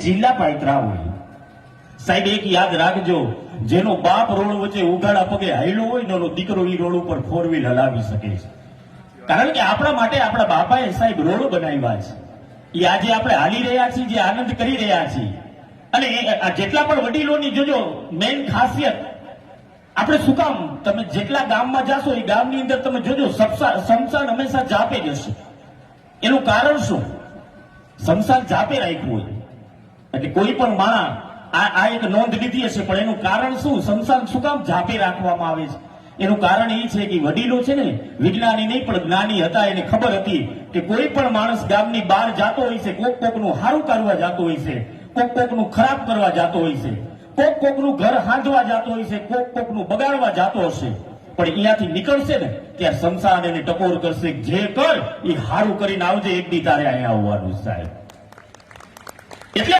જિલ્લા પાયતરા હોય. સાહેબ એક યાદ રાખજો, જેનો બાપ રોડ વચ્ચે ઉઘાડા પગે હાયલો હોય ને એનો દીકરો ઈ રોડ ઉપર 4 વ્હીલ હલાવી શકે છે. કારણ કે આપણા માટે આપણા બાપાએ સાહેબ રોડ બનાવ્યા છે. એ આજે આપણે હાલી રહ્યા છીએ, જે આનંદ કરી રહ્યા છીએ. અને આ જેટલા પણ વડીલોની જોજો મેઇન ખાસિયત, આપણે શું કામ, તમે જેટલા ગામમાં જાશો એ ગામની અંદર તમે જોજો શમશાન હંમેશા જાપે જ હશે. એનું કારણ શું? શમશાન જાપે રાખ્યું હોય એટલે કોઈ પણ માણસ આ એક નોંધ લીધી હશે, પણ એનું કારણ શું? શમશાન શું કામ જાપે રાખવામાં આવે છે? એનું કારણ એ છે કે વડીલો છે ને, વિજ્ઞાની નહીં પણ જ્ઞાની હતા. એને ખબર હતી કે કોઈ પણ માણસ ગામની બહાર જાતો હોય છે, કોક કોકનું સારું કરવા જતો હોય છે, કોક કોકનું ખરાબ કરવા જતો હોય છે, કોક કોકનું ઘર હાંધવા જતો હોય છે, કોક કોકનું બગાડવા જતો હશે, પણ અહીંયાથી નીકળશે ને ત્યારે શમશાન એને ટકોર કરશે. જે કર એ સારું કરીને આવજે, એક દી તારે અહીંયા આવવાનું સાહેબ.